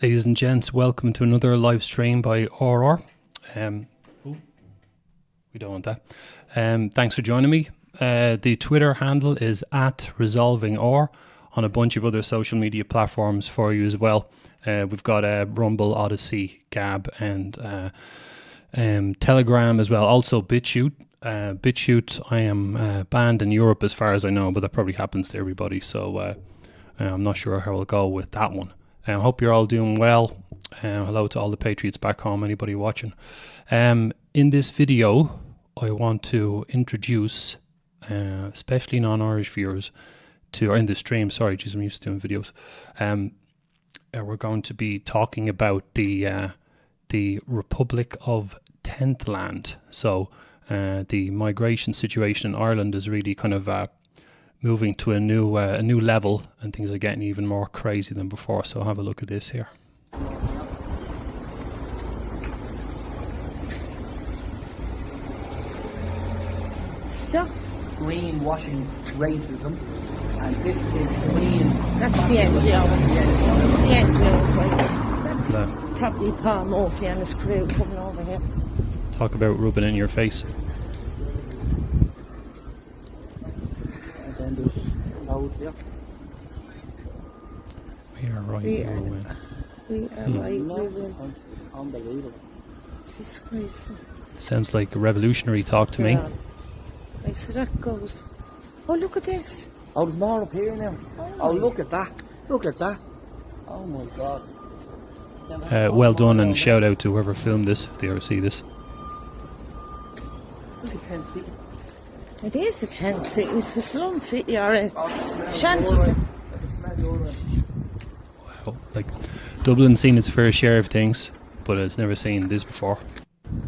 Ladies and gents, welcome to another live stream by RR. We don't want that. Thanks for joining me. The Twitter handle is @ResolvingR on a bunch of other social media platforms for you as well. We've got Rumble, Odyssey, Gab, and Telegram as well. Also BitChute. BitChute, I am banned in Europe as far as I know, but that probably happens to everybody. So I'm not sure how I'll go with that one. I hope you're all doing well. Hello to all the patriots back home, anybody watching. In this video, I want to introduce, especially non-Irish viewers, or in the stream, sorry, geez, I'm used to doing videos. We're going to be talking about the Republic of Tentland. So the migration situation in Ireland is really kind of moving to a new level, and things are getting even more crazy than before. So have a look at this here. Stop greenwashing racism, and this is green. That's the NGO. That's the NGO, right? That's probably Paul Murphy and his crew coming over here. Talk about rubbing it in your face. And then there's loads here. We are right. We are right. We will. Unbelievable. This is crazy. Sounds like a revolutionary talk to me. Yeah. Right, so that goes. Oh, look at this. Oh, there's more up here now. Oh, look at that. Look at that. Oh my God. Well done, and shout out to whoever filmed this, if they ever see this. It is a tent city. It's a slum city or a shanty town. Wow, like Dublin's seen its fair share of things, but it's never seen this before.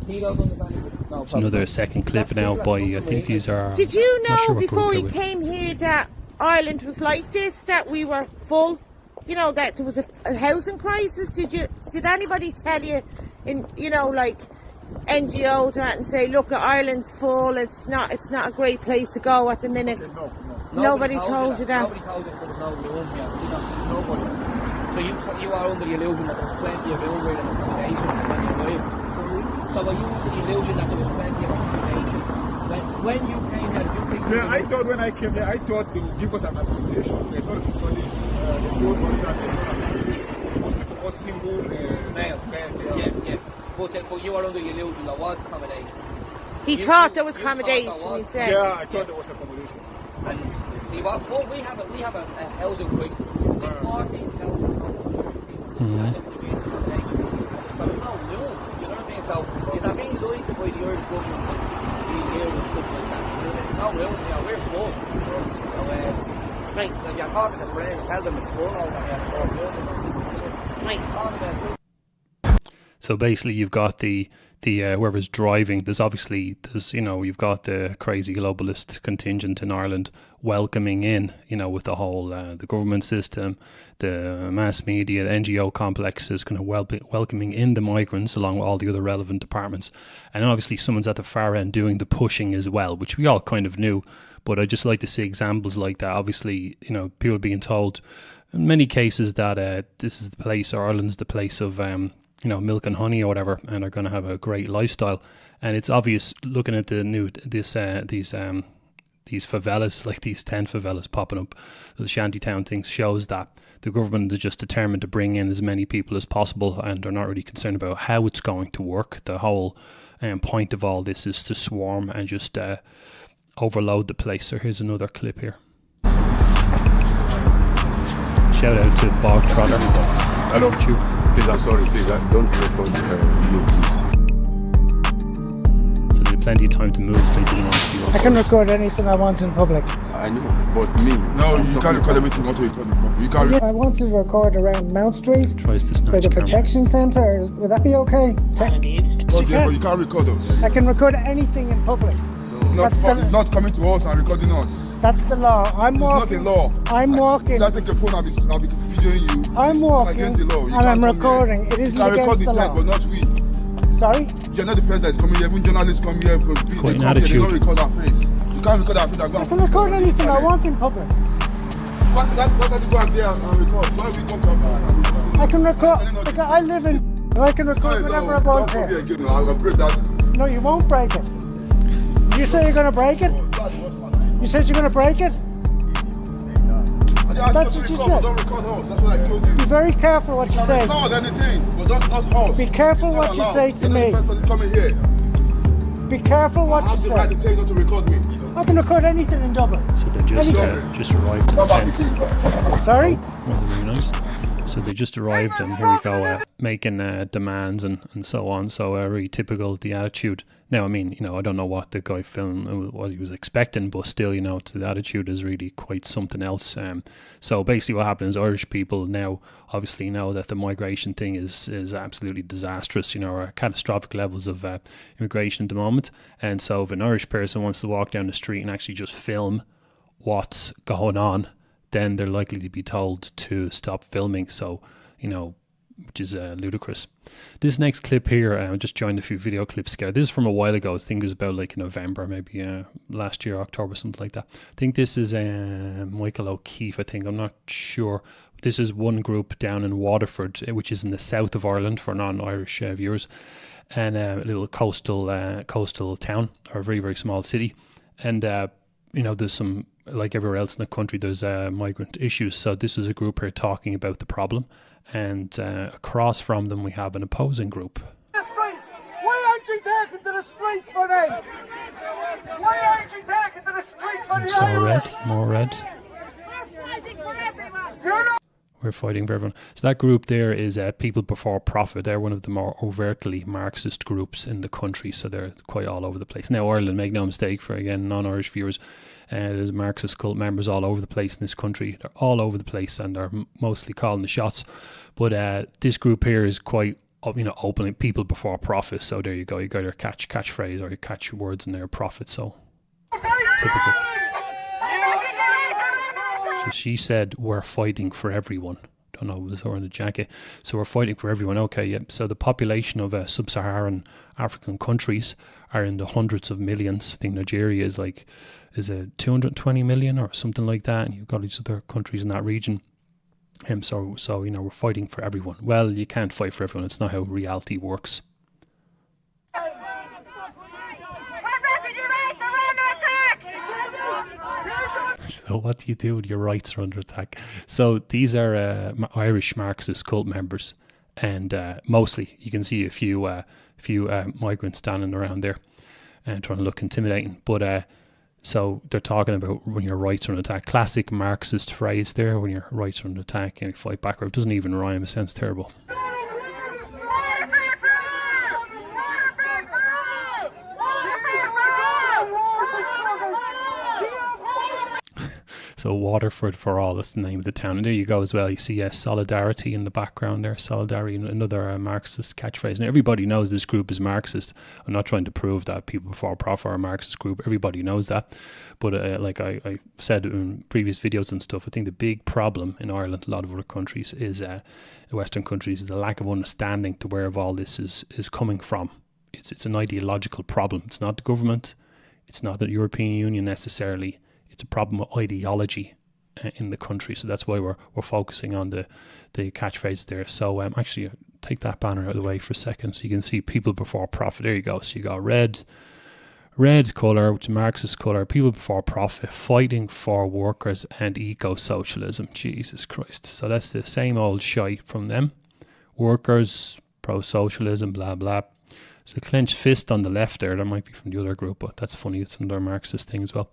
It's another second clip now by, I think these are... Did you know sure before you came here that Ireland was like this, that we were full? You know, that there was a housing crisis? Did anybody tell you, in like NGOs or anything, say, look, Ireland's full, it's not a great place to go at the minute? No. Nobody told you that? Nobody told us there was no room here. Nobody. So you are under the illusion that there was plenty of room and accommodation when you arrived. So were you under the illusion that there was plenty of accommodation? When you came here, did you think... Yeah, I thought when I came here, I thought they would give us an accommodation. I thought it was only the told us that they would accommodation. Mostly for us single male. Yeah. But you were under the illusion there was accommodation. He thought there was accommodation, he said. Yeah, I thought there was accommodation. See what? Well, we have a housing crisis. There's 14,000 people. So there's no room. You know what I mean? So is that being lied by the Irish government being here and stuff like that? There's no room. We're full. So right. So you're talking to friends, tell them it's full over here. Right. So basically, you've got the whoever's driving. You've got the crazy globalist contingent in Ireland welcoming in, with the whole the government system, the mass media, the NGO complexes, kind of welcoming in the migrants along with all the other relevant departments. And obviously, someone's at the far end doing the pushing as well, which we all kind of knew. But I just like to see examples like that. Obviously, people being told in many cases that this is the place, or Ireland's the place of milk and honey or whatever, and are going to have a great lifestyle. And it's obvious looking at these favelas, like these tent favelas popping up, the shantytown things, shows that the government is just determined to bring in as many people as possible, and are not really concerned about how it's going to work. The whole point of all this is to swarm and just overload the place. So here's another clip here. Shout out to Bog Trotter. Hello. Please, I'm sorry, please, don't record you, please. So there's plenty of time to move if they didn't want to be on. I can record anything I want in public. I know, but me... No, you can't record everything, not to record it. You can't I want to record around Mount Street Tries to snatch by the camera. protection centre. Would that be okay? Okay, but you can't record us. I can record anything in public. Not coming to us and recording us. That's the law. I'm walking. It's not a law. I'm walking. If I take a phone, I'll be videoing you. I'm walking. It's against the law. And I'm recording. It isn't against against the the law. law. But not we. Sorry? You're not the first that's coming here. Even journalists come here. They quite an come here, they attitude. don't record our face. You can't record our face. I can record anything I want in public. Why don't you go out there and record? Why we come to I can record. I live in. I can record whenever I want Don't come here to. again. I'll break that. No, you won't break it. Did you say you're going to break it? You said you're going to break it? That's what you said. Don't record house. That's what I told you. Be very careful what you say. Record anything, but not house. Be careful what you say to me. Coming here. Be careful what you I have the right say. to tell you not to record me. I can record anything in Dublin. So they just arrived at the fence. Sorry? Wasn't very nice. So they just arrived, and here we go, making demands and so on. So really typical, the attitude. Now, I mean, you know, I don't know what the guy filmed, what he was expecting, but still, you know, the attitude is really quite something else. So basically what happens, Irish people now obviously know that the migration thing is absolutely disastrous, you know, or catastrophic levels of immigration at the moment. And so if an Irish person wants to walk down the street and actually just film what's going on, then they're likely to be told to stop filming. So, you know, which is ludicrous. This next clip here, I just joined a few video clips together. This is from a while ago. I think it was about like November, maybe last year, October, something like that. I think this is Michael O'Keefe, I think. I'm not sure. This is one group down in Waterford, which is in the south of Ireland for non-Irish viewers, and a little coastal town, or a very, very small city. And, you know, there's some, like everywhere else in the country, there's migrant issues. So this is a group here talking about the problem. And across from them, we have an opposing group. The streets. Why aren't you taking to the streets for them? Why aren't you taking to the streets for the So Irish? red, more red. We're fighting for everyone. We're fighting for everyone. So that group there is People Before Profit. They're one of the more overtly Marxist groups in the country. So they're quite all over the place. Now, Ireland, make no mistake, for, again, non-Irish viewers, there's Marxist cult members all over the place in this country. They're all over the place and are mostly calling the shots. But this group here is quite, you know, openly People Before Profit. So there you go. You got your catchphrase, or your catch words in there, profit. So typical. So she said, we're fighting for everyone. Don't know, it was her in the jacket. So we're fighting for everyone. Okay, yeah. So the population of sub-Saharan African countries are in the hundreds of millions. I think Nigeria is like, is it 220 million or something like that? And you've got these other countries in that region. So you know, we're fighting for everyone. Well, you can't fight for everyone. It's not how reality works. So what do you do when your rights are under attack? So these are Irish Marxist cult members, and mostly you can see a few migrants standing around there and trying to look intimidating. But so they're talking about when your rights are under attack. Classic Marxist phrase there: when your rights are under attack, and you fight back. Or it doesn't even rhyme. It sounds terrible. So Waterford for all, that's the name of the town. And there you go as well. You see solidarity in the background there. Solidarity, another Marxist catchphrase. And everybody knows this group is Marxist. I'm not trying to prove that People Before Profit are a Marxist group. Everybody knows that. But like I said in previous videos and stuff, I think the big problem in Ireland, a lot of other countries, is the Western countries, is the lack of understanding to where all this is coming from. It's an ideological problem. It's not the government. It's not the European Union necessarily. It's a problem of ideology in the country, so that's why we're focusing on the catchphrases there. So actually, take that banner out of the way for a second, so you can see People Before Profit. There you go. So you got red colour, which is Marxist colour. People Before Profit, fighting for workers and eco-socialism. Jesus Christ! So that's the same old shite from them. Workers, pro-socialism, blah blah. There's a clenched fist on the left there. That might be from the other group, but that's funny. It's another Marxist thing as well.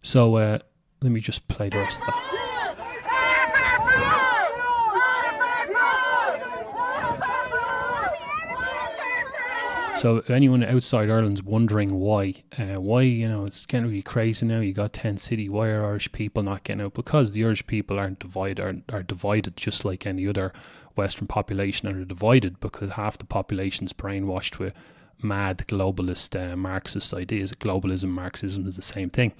So let me just play the rest of that. So anyone outside Ireland's wondering why, you know, it's getting really crazy now. You got Tent City. Why are Irish people not getting out? Because the Irish people are divided just like any other Western population are divided, because half the population's brainwashed with mad globalist Marxist ideas. Globalism, Marxism is the same thing.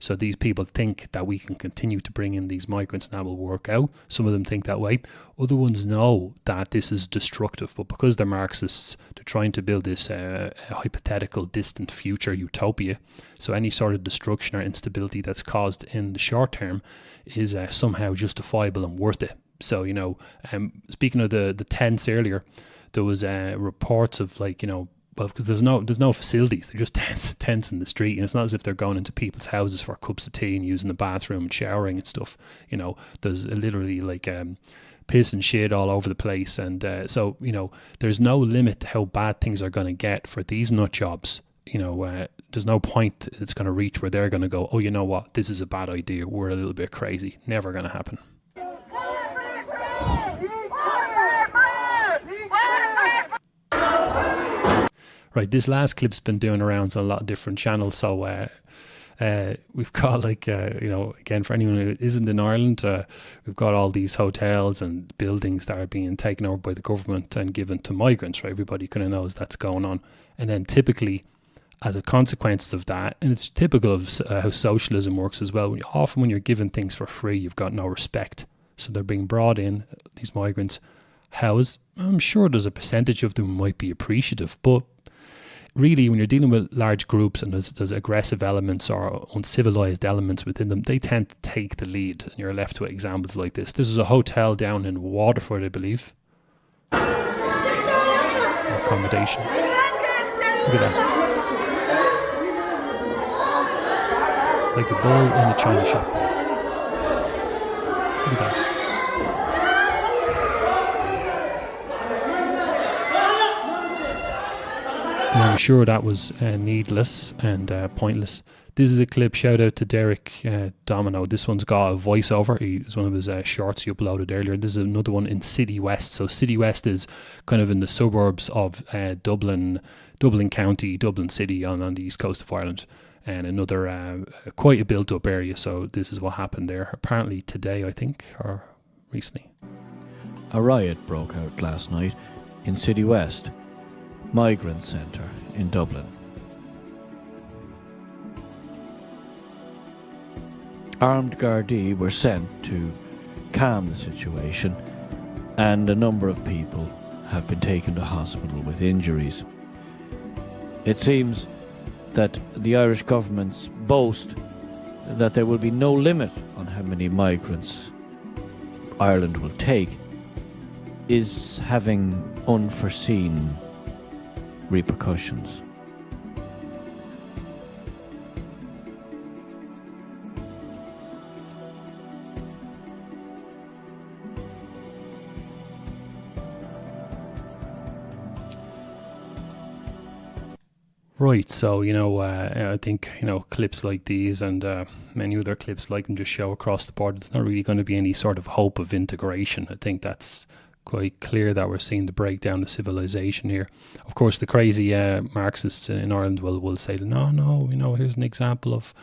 So these people think that we can continue to bring in these migrants and that will work out. Some of them think that way. Other ones know that this is destructive, but because they're Marxists, they're trying to build this hypothetical distant future utopia. So any sort of destruction or instability that's caused in the short term is somehow justifiable and worth it, So, you know, speaking of the tents earlier, there was reports of, like, you know, well, because there's no facilities, they're just tents in the street, and it's not as if they're going into people's houses for cups of tea and using the bathroom and showering and stuff. You know, there's literally like piss and shit all over the place, and so, you know, there's no limit to how bad things are going to get for these nut jobs. You know, there's no point it's going to reach where they're going to go, oh, you know what, this is a bad idea, we're a little bit crazy. Never going to happen. Right, this last clip's been doing arounds on a lot of different channels, so we've got, like, you know, again, for anyone who isn't in Ireland, we've got all these hotels and buildings that are being taken over by the government and given to migrants, right? Everybody kind of knows that's going on. And then typically, as a consequence of that, and it's typical of how socialism works as well, often when you're given things for free, you've got no respect. So they're being brought in, these migrants, housed. I'm sure there's a percentage of them who might be appreciative, but really, when you're dealing with large groups and there's aggressive elements or uncivilized elements within them, they tend to take the lead, and you're left with examples like this. This is a hotel down in Waterford, I believe. Accommodation. Look at that. Like a bull in a china shop. Look at that. And I'm sure that was needless and pointless. This is a clip, shout out to Derek Domino. This one's got a voiceover. It was one of his shorts he uploaded earlier. This is another one in City West. So City West is kind of in the suburbs of Dublin County, Dublin City on the east coast of Ireland. And another quite a built up area. So this is what happened there. Apparently today, I think, or recently. A riot broke out last night in City West Migrant Centre in Dublin. Armed Gardaí were sent to calm the situation, and a number of people have been taken to hospital with injuries. It seems that the Irish government's boast that there will be no limit on how many migrants Ireland will take is having unforeseen repercussions. Right, so, you know, I think, you know, clips like these and many other clips like them just show across the board there's not really going to be any sort of hope of integration. I think that's quite clear that we're seeing the breakdown of civilization here. Of course, the crazy Marxists in Ireland will say, no, you know, here's an example of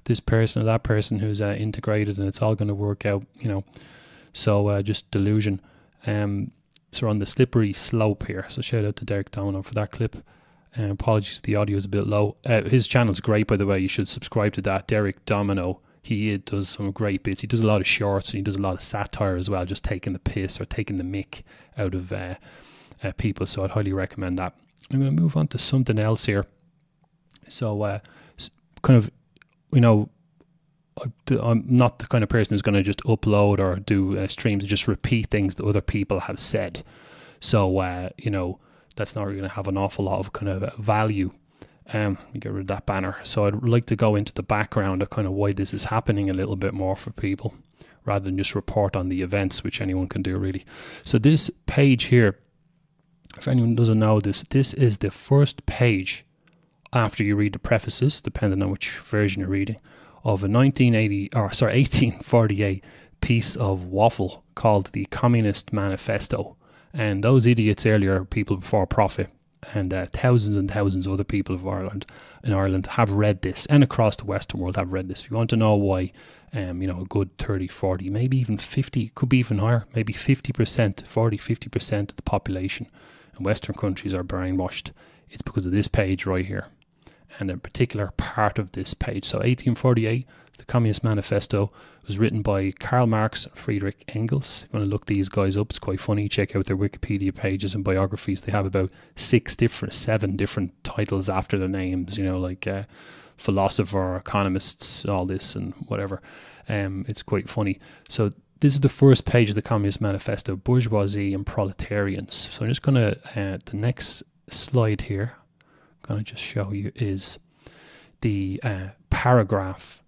this person or that person who's integrated and it's all going to work out, you know. So just delusion. So we're on the slippery slope here. So shout out to Derek Domino for that clip. Apologies, the audio is a bit low. His channel's great, by the way. You should subscribe to that. Derek Domino. He does some great bits. He does a lot of shorts and he does a lot of satire as well, just taking the piss or taking the mick out of people. So I'd highly recommend that. I'm going to move on to something else here. So kind of, you know, I'm not the kind of person who's going to just upload or do streams and just repeat things that other people have said. So, you know, that's not really going to have an awful lot of kind of value. Let me get rid of that banner. So I'd like to go into the background of kind of why this is happening a little bit more for people, rather than just report on the events, which anyone can do really. So this page here, if anyone doesn't know this is the first page after you read the prefaces, depending on which version you're reading, of a 1848 piece of waffle called the Communist Manifesto. And those idiots earlier, people before profit, and thousands and thousands of other people in Ireland have read this, and across the Western world have read this. If you want to know why, you know, a good 30, 40, maybe even 50, could be even higher, maybe 50%, 40, 50% of the population in Western countries are brainwashed, it's because of this page right here, and a particular part of this page. So 1848, the Communist Manifesto was written by Karl Marx and Friedrich Engels. If you want to look these guys up, it's quite funny. Check out their Wikipedia pages and biographies. They have about 7 different titles after their names, you know, like philosopher, economists, all this and whatever. It's quite funny. So this is the first page of the Communist Manifesto, bourgeoisie and proletarians. So I'm just going to, the next slide here, I'm going to just show you is the paragraph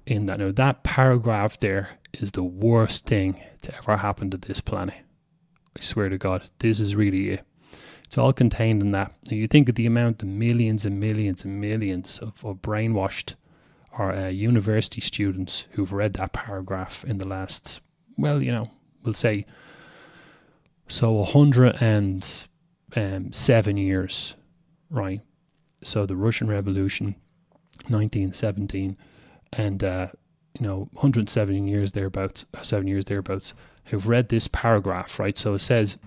in that. Now that paragraph there is the worst thing to ever happen to this planet. I swear to God, this is really it. It's all contained in that. Now you think of the amount of millions and millions and millions of brainwashed or university students who've read that paragraph in the last, well, you know, we'll say, so 107 years, right? So the Russian Revolution, 1917, and, you know, 107 years thereabouts, 7 years thereabouts, who've read this paragraph, right? So it says,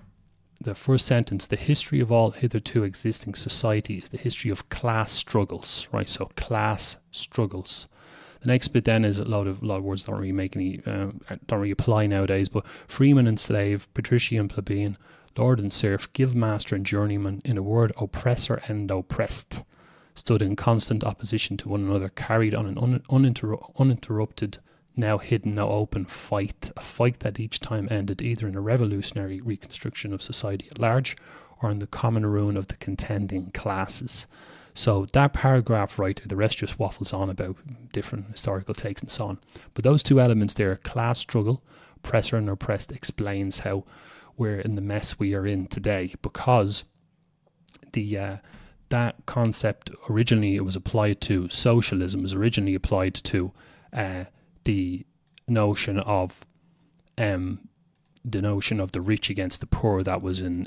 the first sentence, the history of all hitherto existing society is the history of class struggles, right? So class struggles. The next bit then is a lot of words don't really make any, don't really apply nowadays, but freeman and slave, patrician and plebeian, lord and serf, guildmaster and journeyman, in a word, oppressor and oppressed, stood in constant opposition to one another, carried on an uninterrupted, now hidden, now open fight, a fight that each time ended either in a revolutionary reconstruction of society at large or in the common ruin of the contending classes. So that paragraph right there, the rest just waffles on about different historical takes and so on. But those two elements there, class struggle, oppressor and oppressed, explains how we're in the mess we are in today, because the that concept originally, it was applied to socialism, was originally applied to the notion of the rich against the poor. That was in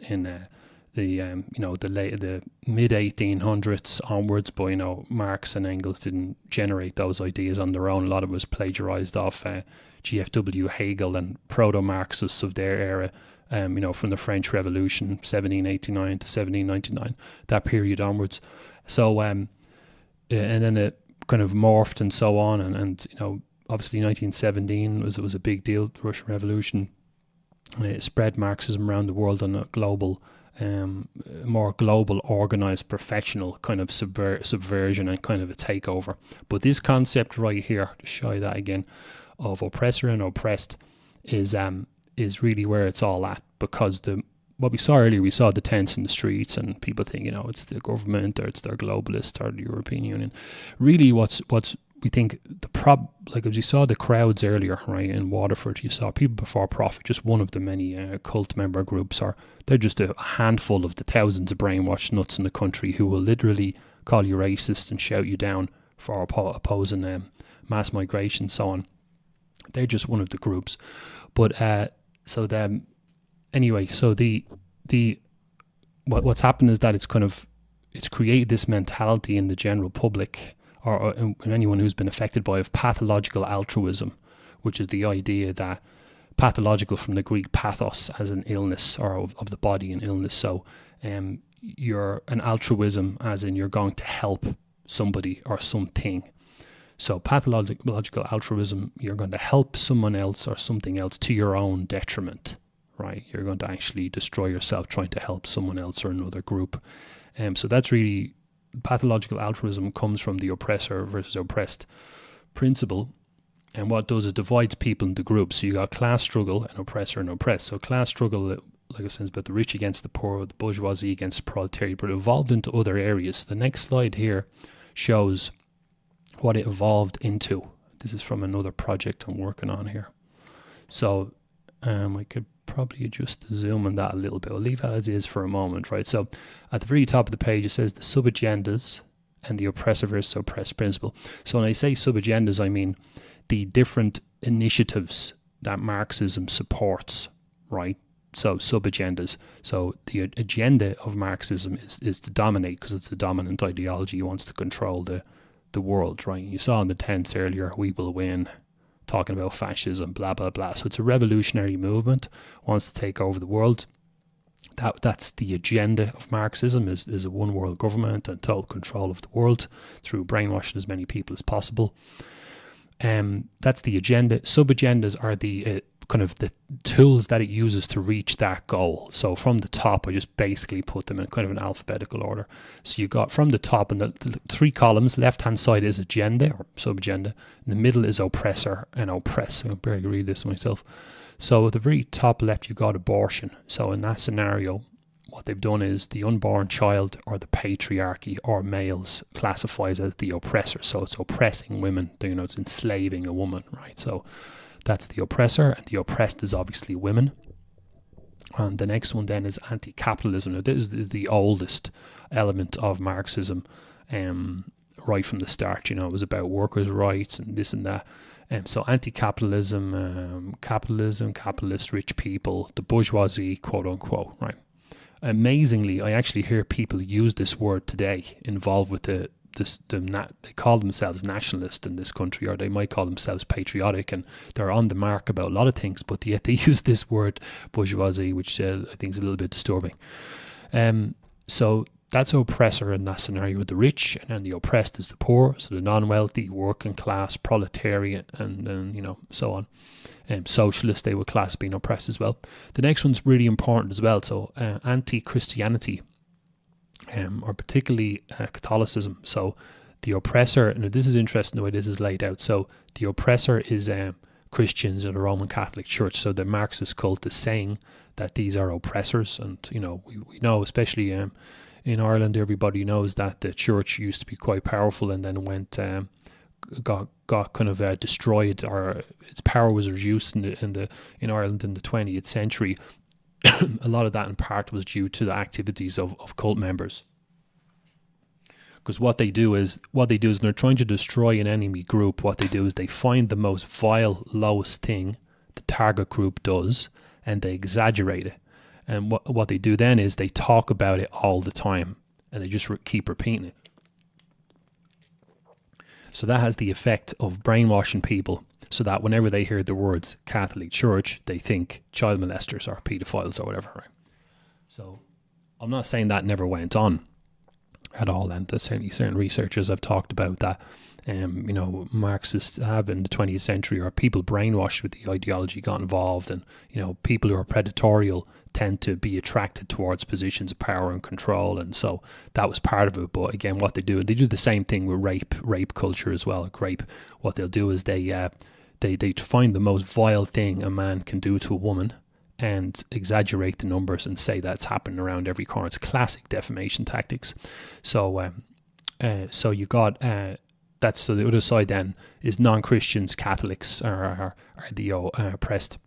the you know, the mid 1800s onwards. But you know, Marx and Engels didn't generate those ideas on their own. A lot of it was plagiarized off GFW, Hegel, and proto-Marxists of their era. You know, from the French Revolution, 1789 to 1799, that period onwards. So and then it kind of morphed and so on, and you know, obviously 1917 was a big deal, the Russian Revolution, and it spread Marxism around the world on a global, more global, organized, professional kind of subversion and kind of a takeover. But this concept right here, to show you that again, of oppressor and oppressed is really where it's all at, because what we saw earlier, we saw the tents in the streets and people think, you know, it's the government or it's their globalists or the European Union. Really what's we think like as you saw the crowds earlier, right, in Waterford, you saw people before profit, just one of the many cult member groups, or they're just a handful of the thousands of brainwashed nuts in the country who will literally call you racist and shout you down for opposing mass migration and so on. They're just one of the groups. But what's happened is that it's created this mentality in the general public, or anyone who's been affected by, of pathological altruism, which is the idea that pathological from the Greek pathos as an illness, or of the body, an illness. So you're an altruism as in you're going to help somebody or something. So pathological altruism, you're going to help someone else or something else to your own detriment, right? You're going to actually destroy yourself trying to help someone else or another group. So that's really, pathological altruism comes from the oppressor versus oppressed principle. And what it does is divides people into groups. So you got class struggle and oppressor and oppressed. So class struggle, like I said, is about the rich against the poor, the bourgeoisie against the proletariat, but it evolved into other areas. The next slide here shows what it evolved into. This is from another project I'm working on here. So I could probably adjust the zoom on that a little bit. I'll leave that as is for a moment, right? So at the very top of the page, it says the sub-agendas and the oppressor versus oppressed principle. So when I say sub-agendas, I mean the different initiatives that Marxism supports, right? So sub-agendas. So the agenda of Marxism is to dominate, because it's the dominant ideology. It wants to control the world, right? You saw in the tents earlier, we will win, talking about fascism, blah, blah, blah. So it's a revolutionary movement, wants to take over the world. That's the agenda of Marxism, is a one world government and total control of the world through brainwashing as many people as possible. That's the agenda. Sub-agendas are the kind of the tools that it uses to reach that goal. So from the top, I just basically put them in kind of an alphabetical order. So you got from the top, and the 3 columns, left hand side is agenda or sub-agenda, in the middle is oppressor and oppress. I barely read this myself. So at the very top left, you got abortion. So in that scenario, what they've done is the unborn child or the patriarchy or males classifies as the oppressor. So it's oppressing women, you know, it's enslaving a woman, right? So that's the oppressor, and the oppressed is obviously women. And the next one then is anti-capitalism. Now, this is the oldest element of Marxism, right from the start. You know, it was about workers' rights and this and that. So anti-capitalism, capitalist, rich people, the bourgeoisie, quote unquote, right? Amazingly, I actually hear people use this word today, involved with they call themselves nationalist in this country, or they might call themselves patriotic, and they're on the mark about a lot of things, but yet they use this word bourgeoisie, which I think is a little bit disturbing. So that's oppressor in that scenario with the rich, and then the oppressed is the poor, so the non-wealthy, working class, proletariat, and you know, so on. Socialist, they would class being oppressed as well. The next one's really important as well. So anti-Christianity, or particularly Catholicism. So the oppressor, and this is interesting the way this is laid out. So the oppressor is Christians in the Roman Catholic Church. So the Marxist cult is saying that these are oppressors, and you know, we know, especially in Ireland, everybody knows that the church used to be quite powerful, and then went got kind of destroyed, or its power was reduced in Ireland in the 20th century. A lot of that in part was due to the activities of cult members. Because what they do is when they're trying to destroy an enemy group, what they do is they find the most vile, lowest thing the target group does, and they exaggerate it. And what they do then is they talk about it all the time, and they just keep repeating it. So that has the effect of brainwashing people, so that whenever they hear the words Catholic Church, they think child molesters or pedophiles or whatever, right? So I'm not saying that never went on at all, and certainly certain researchers have talked about that. You know, Marxists have in the 20th century, or people brainwashed with the ideology got involved, and you know, people who are predatorial tend to be attracted towards positions of power and control, and so that was part of it. But again, what they do the same thing with rape culture as well. Rape, what they'll do is they find the most vile thing a man can do to a woman and exaggerate the numbers and say that's happening around every corner. It's classic defamation tactics. So so you got that's, so the other side then is non-Christians, Catholics are the oppressed.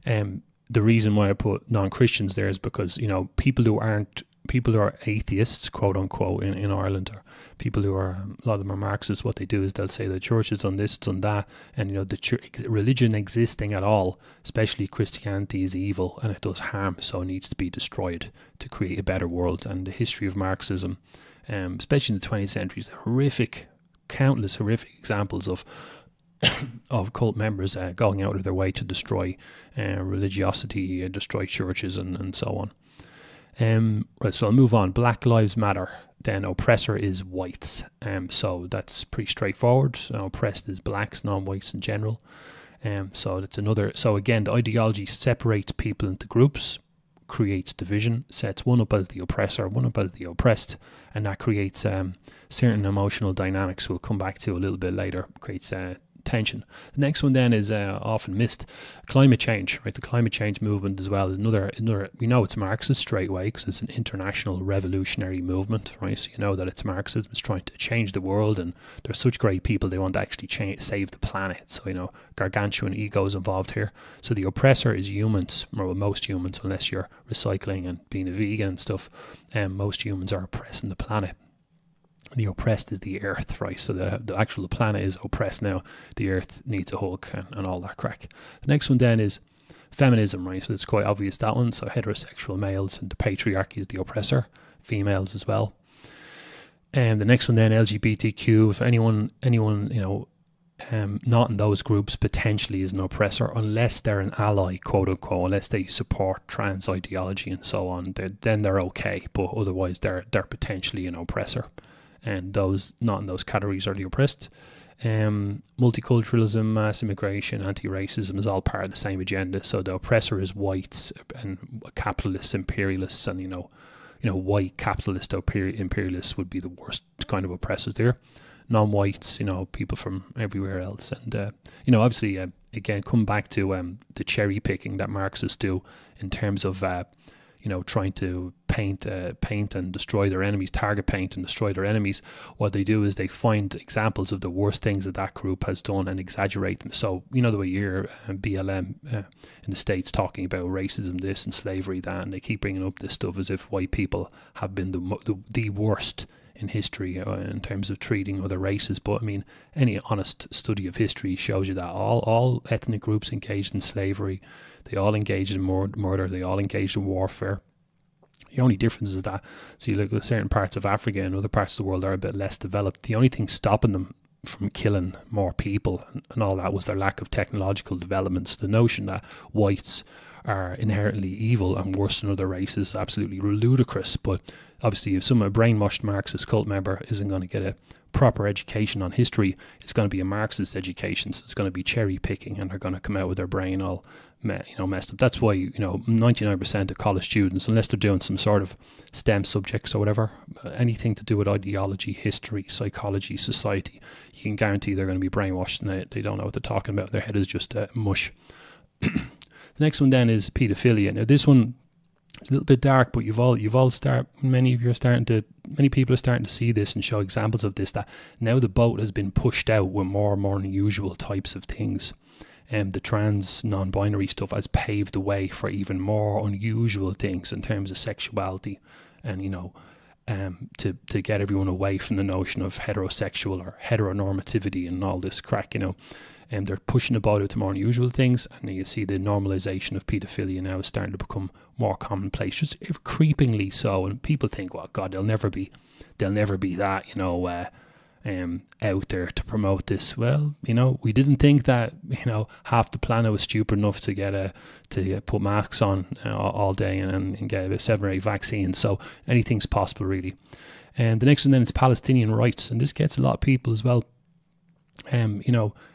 The reason why I put non-Christians there is because, you know, people who are atheists, quote unquote, in Ireland, or people who are, a lot of them are Marxists, what they do is they'll say the church has done this, done that, and you know, the religion existing at all, especially Christianity, is evil and it does harm, so it needs to be destroyed to create a better world. And the history of Marxism, especially in the 20th century, is countless horrific examples of cult members going out of their way to destroy religiosity, destroy churches, and so on. Right, so I'll move on. Black Lives Matter. Then oppressor is whites. So that's pretty straightforward. Oppressed is blacks, non-whites in general. So that's another. So again, the ideology separates people into groups, creates division, sets one up as the oppressor, one up as the oppressed, and that creates certain emotional dynamics we'll come back to a little bit later. Creates tension. The next one then is often missed, climate change. Right, the climate change movement as well is another. We know it's Marxist straight away because it's an international revolutionary movement, right? So you know that it's Marxism. It's trying to change the world, and they're such great people. They want to actually save the planet. So you know, gargantuan egos involved here. So the oppressor is humans, or most humans, unless you're recycling and being a vegan and stuff. Most humans are oppressing the planet. The oppressed is the earth, right? So the actual planet is oppressed now. The earth needs a hug and all that crack. The next one then is feminism, right? So it's quite obvious, that one. So heterosexual males, and the patriarchy is the oppressor, females as well. And the next one then, LGBTQ. So anyone you know, not in those groups potentially is an oppressor, unless they're an ally, quote unquote, unless they support trans ideology and so on. Then they're okay, but otherwise they're potentially an oppressor. And those not in those categories are the oppressed. Multiculturalism, mass immigration, anti-racism is all part of the same agenda. So the oppressor is whites and capitalists, imperialists, and white capitalist imperialists would be the worst kind of oppressors there. Non-whites, people from everywhere else, and obviously, again, come back to the cherry picking that Marxists do in terms of trying to paint and destroy their enemies, target paint and destroy their enemies. What they do is they find examples of the worst things that group has done and exaggerate them. So the way you hear BLM in the States talking about racism this and slavery that, and they keep bringing up this stuff as if white people have been the worst in history in terms of treating other races. But I mean, any honest study of history shows you that all ethnic groups engaged in slavery, they all engaged in murder, they all engaged in warfare. The only difference is that, so you look at certain parts of Africa and other parts of the world are a bit less developed. The only thing stopping them from killing more people and all that was their lack of technological developments. The notion that whites are inherently evil and worse than other races is absolutely ludicrous. But obviously, if a brainwashed Marxist cult member isn't going to get a proper education on history, it's going to be a Marxist education. So it's going to be cherry picking, and they're going to come out with their brain all messed up. That's why 99% of college students, unless they're doing some sort of STEM subjects or whatever, anything to do with ideology, history, psychology, society, you can guarantee they're going to be brainwashed and they don't know what they're talking about. Their head is just mush. The next one then is paedophilia. Now this one is a little bit dark, but many people are starting to see this and show examples of this, that now the boat has been pushed out with more and more unusual types of things. The trans non-binary stuff has paved the way for even more unusual things in terms of sexuality, and to get everyone away from the notion of heterosexual or heteronormativity and all this crack, and they're pushing the boat out to more unusual things, and you see the normalization of paedophilia now is starting to become more commonplace, just creepingly so. And people think, well, God, they'll never be that, out there to promote this. Well, we didn't think that half the planet was stupid enough to put masks on all day and get about 7 or 8 vaccines. So anything's possible, really. And the next one then is Palestinian rights, and this gets a lot of people as well.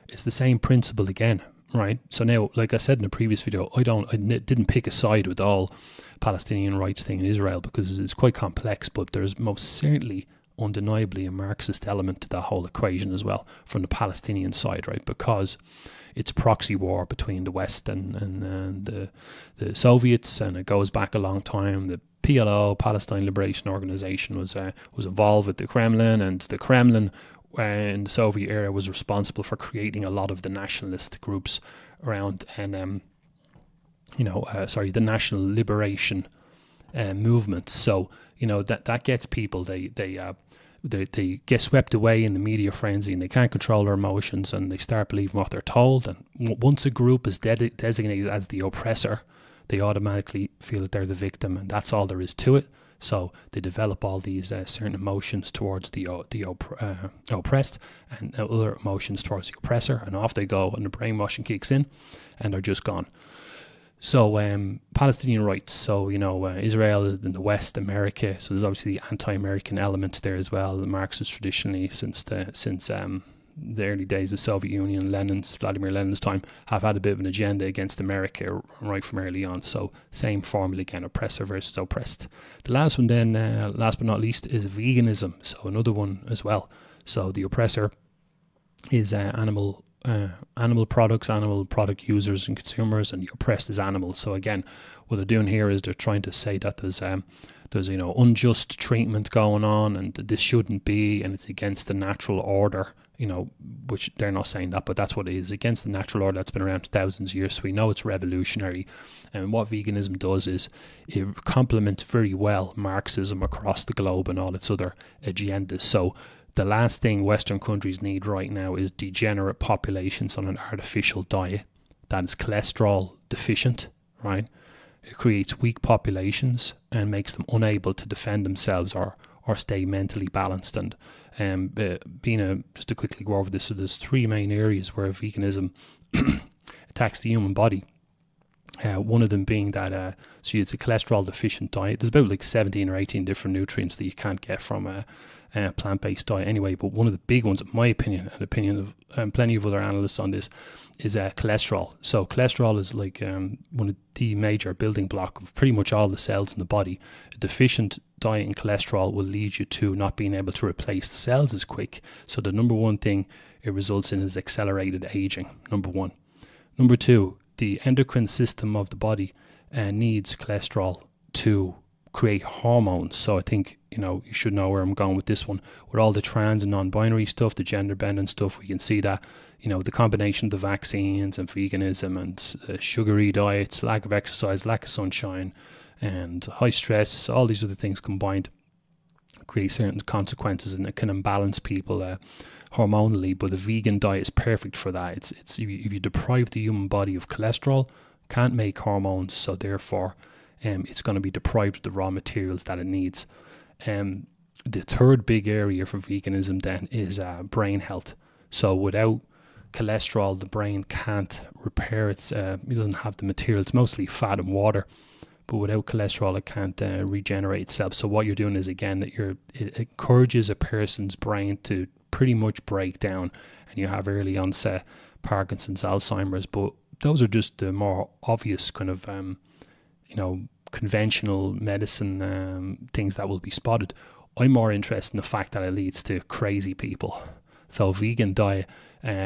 It's the same principle again, right? So now, like I said in the previous video, I didn't pick a side with all Palestinian rights thing in Israel because it's quite complex, but there's most certainly undeniably a Marxist element to that whole equation as well from the Palestinian side, right? Because it's a proxy war between the West and the Soviets, and it goes back a long time. The PLO, Palestine Liberation Organization, was involved with the Kremlin, and the Kremlin in the Soviet era was responsible for creating a lot of the nationalist groups around, and the national liberation movement. So that gets people, they get swept away in the media frenzy, and they can't control their emotions, and they start believing what they're told. And once a group is designated as the oppressor, they automatically feel that they're the victim, and that's all there is to it. So they develop all these certain emotions towards the oppressed, and other emotions towards the oppressor, and off they go, and the brainwashing kicks in, and they're just gone. So Palestinian rights, so Israel in the West, America, so there's obviously the anti-American element there as well. The Marxists traditionally, since the early days of the Soviet Union, Vladimir Lenin's time, have had a bit of an agenda against America right from early on. So same formula again, oppressor versus oppressed. The last one then, last but not least, is veganism. So another one as well. So the oppressor is animal products, animal product users and consumers, and the oppressed is animals. So again, what they're doing here is they're trying to say that there's unjust treatment going on, and this shouldn't be, and it's against the natural order, which they're not saying that, but that's what it is, against the natural order that's been around for thousands of years. So we know it's revolutionary. And what veganism does is it complements very well Marxism across the globe and all its other agendas. So the last thing Western countries need right now is degenerate populations on an artificial diet that is cholesterol deficient, right? It creates weak populations and makes them unable to defend themselves or stay mentally balanced. And just to quickly go over this, so there's 3 main areas where veganism attacks the human body. One of them being that, so it's a cholesterol deficient diet. There's about like 17 or 18 different nutrients that you can't get from a plant-based diet anyway. But one of the big ones, in my opinion, and opinion of plenty of other analysts on this, is cholesterol. So cholesterol is like one of the major building block of pretty much all the cells in the body. A deficient diet in cholesterol will lead you to not being able to replace the cells as quick. So the number one thing it results in is accelerated aging, number one. Number two, the endocrine system of the body needs cholesterol to create hormones. So I think, you should know where I'm going with this one. With all the trans and non-binary stuff, the gender bending stuff, we can see that, the combination of the vaccines and veganism and sugary diets, lack of exercise, lack of sunshine, and high stress, all these other things combined create certain consequences, and it can imbalance people hormonally. But the vegan diet is perfect for that. It's if you deprive the human body of cholesterol, can't make hormones, so therefore it's going to be deprived of the raw materials that it needs. The third big area for veganism then is brain health. So without cholesterol, the brain can't repair it doesn't have the material. It's mostly fat and water, but without cholesterol it can't regenerate itself. So what you're doing is, again, that it encourages a person's brain to pretty much break down, and you have early onset Parkinson's, Alzheimer's. But those are just the more obvious kind of conventional medicine things that will be spotted. I'm more interested in the fact that it leads to crazy people. So vegan diet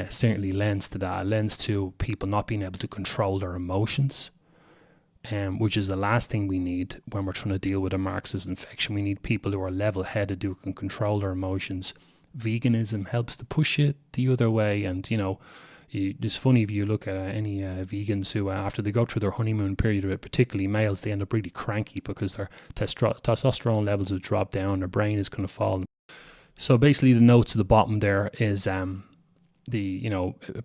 certainly lends to that. It lends to people not being able to control their emotions, which is the last thing we need when we're trying to deal with a Marxist infection. We need people who are level-headed, who can control their emotions. Veganism helps to push it the other way. And it's funny, if you look at any vegans who after they go through their honeymoon period, particularly males, they end up really cranky because their testosterone levels have dropped down, their brain is going to fall. So basically the note to the bottom there is a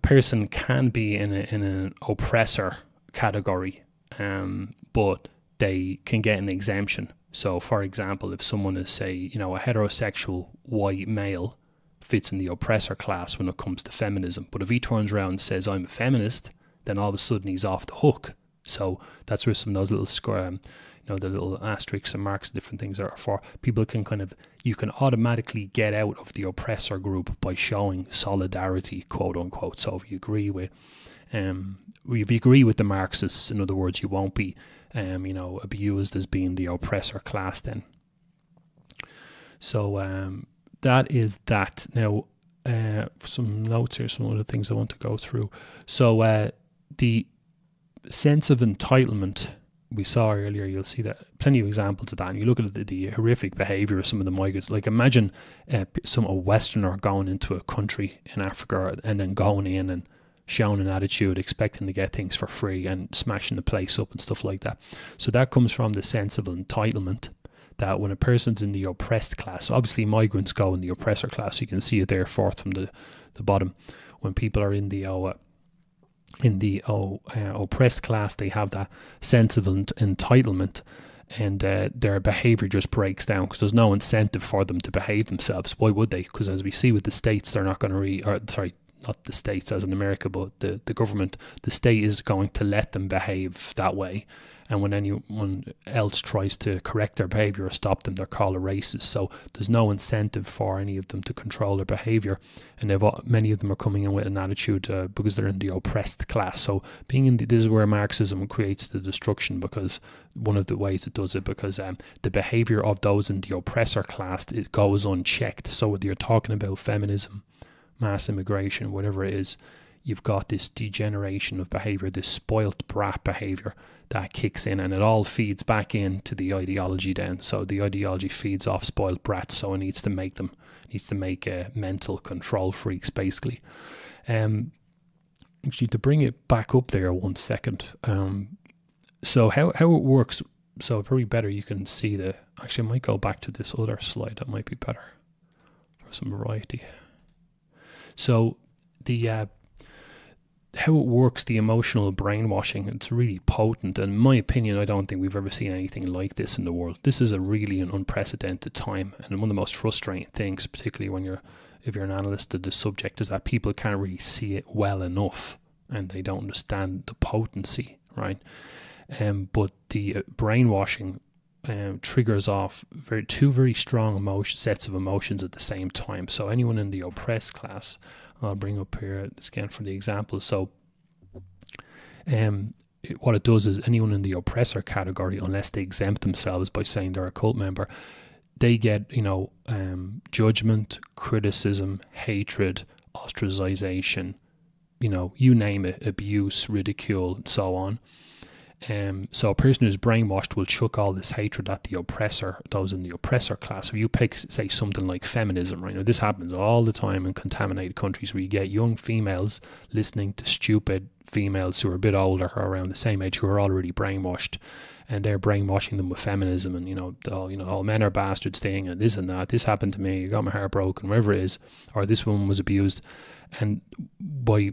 person can be in an oppressor category, but they can get an exemption. So for example, if someone is, say, a heterosexual white male, fits in the oppressor class when it comes to feminism, but if he turns around and says I'm a feminist, then all of a sudden he's off the hook. So that's where some of those little the little asterisks and marks, different things are for. People you can automatically get out of the oppressor group by showing solidarity, quote unquote. So if you agree with the Marxists, in other words, you won't be abused as being the oppressor class then. So that is that. Now, some notes here, some other things I want to go through. So the sense of entitlement we saw earlier, you'll see that plenty of examples of that. And you look at the horrific behavior of some of the migrants. Like imagine a Westerner going into a country in Africa and then going in and showing an attitude, expecting to get things for free and smashing the place up and stuff like that. So that comes from the sense of entitlement, that when a person's in the oppressed class, obviously migrants go in the oppressor class, you can see it there fourth from the bottom. When people are in the oppressed class, they have that sense of entitlement, and their behavior just breaks down because there's no incentive for them to behave themselves. Why would they? Because as we see with the states, they're not going to not the states as in America, but the government, the state is going to let them behave that way. And when anyone else tries to correct their behavior or stop them, they're called a racist. So there's no incentive for any of them to control their behavior. And many of them are coming in with an attitude because they're in the oppressed class. So this is where Marxism creates the destruction, because one of the ways it does it, because the behavior of those in the oppressor class, it goes unchecked. So whether you're talking about feminism, mass immigration, whatever it is, you've got this degeneration of behavior, this spoilt brat behavior that kicks in, and it all feeds back into the ideology then. So the ideology feeds off spoilt brats, so it needs to make mental control freaks, basically. Actually, to bring it back up there 1 second, so how it works, so probably better you can see actually I might go back to this other slide, that might be better for some variety. So how it works, the emotional brainwashing, it's really potent. And in my opinion, I don't think we've ever seen anything like this in the world. This is an unprecedented time, and one of the most frustrating things, particularly if you're an analyst of the subject, is that people can't really see it well enough, and they don't understand the potency, right? But the brainwashing triggers off two very strong sets of emotions at the same time. So anyone in the oppressed class, I'll bring up here this again for the example. So what it does is anyone in the oppressor category, unless they exempt themselves by saying they're a cult member, they get, judgment, criticism, hatred, ostracization, you name it, abuse, ridicule, and so on. So a person who's brainwashed will chuck all this hatred at the oppressor, those in the oppressor class. If you pick, say, something like feminism, right? Now, this happens all the time in contaminated countries where you get young females listening to stupid females who are a bit older or around the same age who are already brainwashed, and they're brainwashing them with feminism and all men are bastards thing and this and that. This happened to me. I got my heart broken, whatever it is, or this woman was abused, and by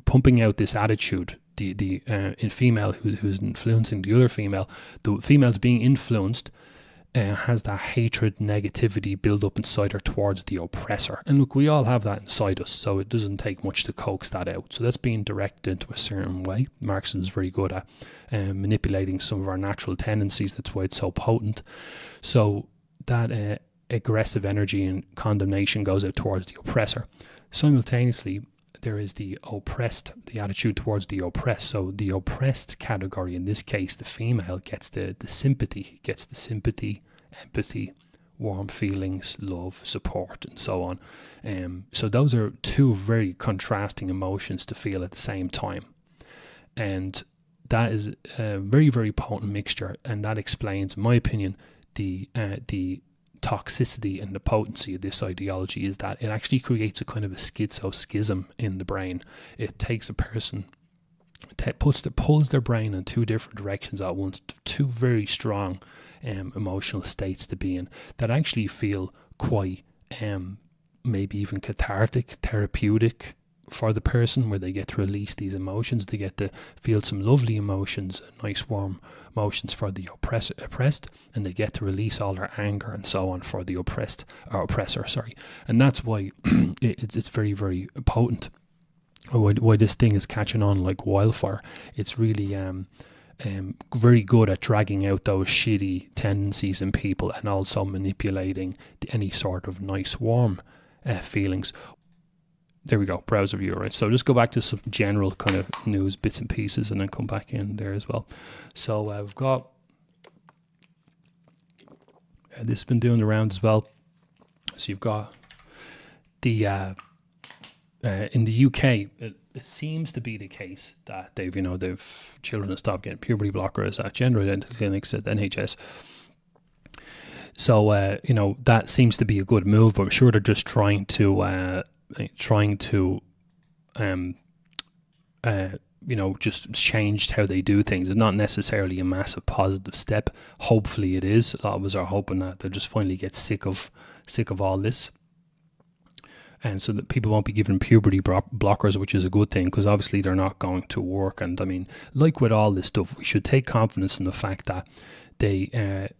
pumping out this attitude, the female who's influencing the other female, the female's being influenced has that hatred, negativity build up inside her towards the oppressor. And look, we all have that inside us, so it doesn't take much to coax that out. So that's being directed into a certain way. Marxism is very good at manipulating some of our natural tendencies. That's why it's so potent. So that aggressive energy and condemnation goes out towards the oppressor. Simultaneously, there is the oppressed, the attitude towards the oppressed. So the oppressed category, in this case, the female, gets the sympathy, empathy, warm feelings, love, support, and so on. So those are two very contrasting emotions to feel at the same time. And that is a very, very potent mixture. And that explains, in my opinion, the toxicity and the potency of this ideology is that it actually creates a kind of a schism in the brain. It takes a person, pulls their brain in two different directions at once, two very strong emotional states to be in that actually feel quite maybe even cathartic, therapeutic for the person, where they get to release these emotions. They get to feel some lovely emotions, nice warm emotions for the oppressed, and they get to release all their anger and so on for the oppressor. And that's why it's very, very potent. Why this thing is catching on like wildfire. It's really very good at dragging out those shitty tendencies in people and also manipulating any sort of nice warm feelings. There we go, browser view, right? So just go back to some general kind of news bits and pieces and then come back in there as well. So we've got, this has been doing the rounds as well. So you've got the, in the UK, it seems to be the case that they've children have stopped getting puberty blockers at gender identity clinics at the NHS. So, that seems to be a good move, but I'm sure they're just trying to just changed how they do things. It's not necessarily a massive positive step. Hopefully it is. A lot of us are hoping that they'll just finally get sick of all this, and so that people won't be given puberty blockers, which is a good thing, because obviously they're not going to work. And I mean, like with all this stuff, we should take confidence in the fact that they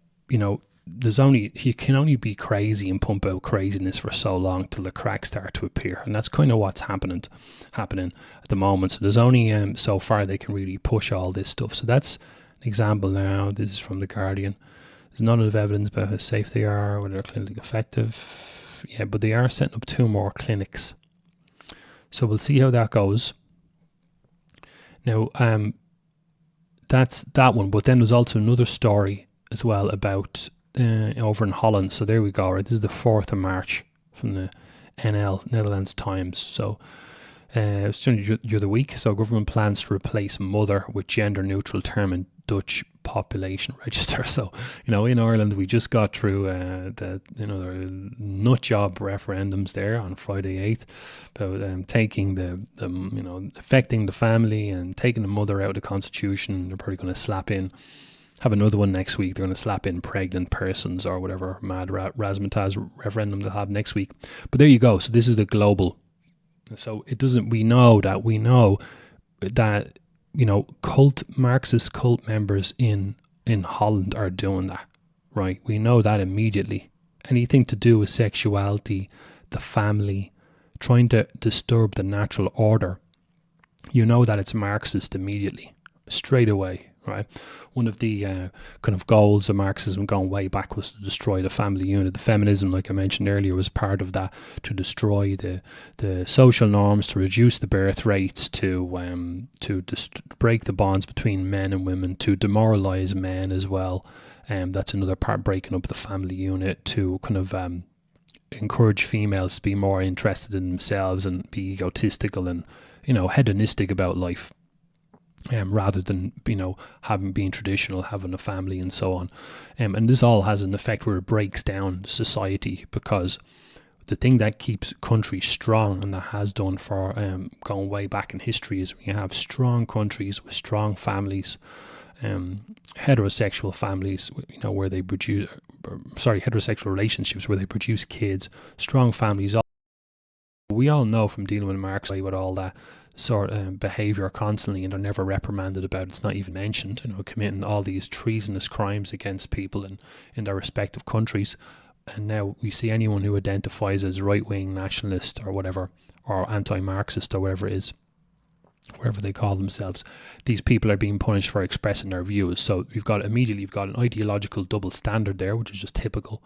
you can only be crazy and pump out craziness for so long till the cracks start to appear, and that's kind of what's happening at the moment. So there's only so far they can really push all this stuff. So that's an example now. This is from The Guardian. There's none of evidence about how safe they are, whether they're clinically effective. Yeah, but they are setting up 2 more clinics, so we'll see how that goes. Now, that's that one. But then there's also another story as well about over in Holland. So there we go, right? This is the 4th of March from the Netherlands Times. So it's during the other week. So government plans to replace mother with gender neutral term in Dutch population register. So in Ireland we just got through the nut job referendums there on Friday 8th about taking the affecting the family and taking the mother out of the constitution. They're probably going to have another one next week. They're going to slap in pregnant persons or whatever mad razzmatazz referendum they'll have next week. But there you go. So this is the global. So we know that Marxist cult members in Holland are doing that, right? We know that immediately. Anything to do with sexuality, the family, trying to disturb the natural order, that it's Marxist immediately, straight away, right? One of the kind of goals of Marxism going way back was to destroy the family unit. The feminism, like I mentioned earlier, was part of that, to destroy the social norms, to reduce the birth rates, to break the bonds between men and women, to demoralize men as well. That's another part, breaking up the family unit, to kind of encourage females to be more interested in themselves and be egotistical and, hedonistic about life. Rather than, being traditional, having a family and so on. And this all has an effect where it breaks down society, because the thing that keeps countries strong, and that has done for going way back in history, is when you have strong countries with strong families, heterosexual families, where they produce, heterosexual relationships where they produce kids, strong families. We all know from dealing with Marx with all that sort of behaviour constantly, and they're never reprimanded about it. It's not even mentioned, committing all these treasonous crimes against people in their respective countries. And now we see anyone who identifies as right-wing nationalist or whatever, or anti-Marxist or whatever it is, wherever they call themselves, these people are being punished for expressing their views. So you've got an ideological double standard there, which is just typical.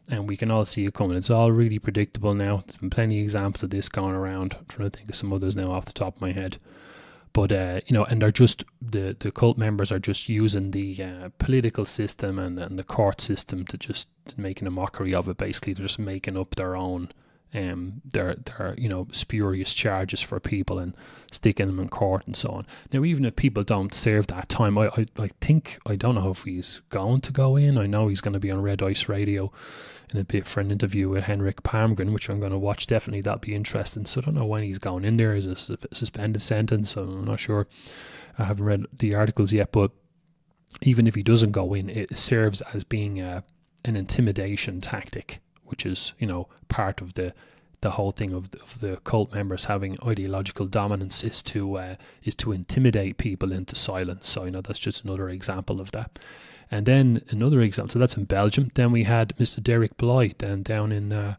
And we can all see it coming. It's all really predictable now. There's been plenty of examples of this going around. I'm trying to think of some others now off the top of my head. But, and they're just, the cult members are just using the political system and the court system to just making a mockery of it, basically. They're just making up their own, their spurious charges for people and sticking them in court and so on. Now, even if people don't serve that time, I think, I don't know if he's going to go in. I know he's going to be on Red Ice Radio in a bit for an interview with Henrik Palmgren, which I'm going to watch. Definitely, that'll be interesting. So I don't know when he's going in there. Is a suspended sentence? So I'm not sure. I haven't read the articles yet, but even if he doesn't go in, it serves as being an intimidation tactic, which is, part of the whole thing of the cult members having ideological dominance, is to intimidate people into silence. So that's just another example of that. And then another example, so that's in Belgium. Then we had Mr. Derek Bly down in the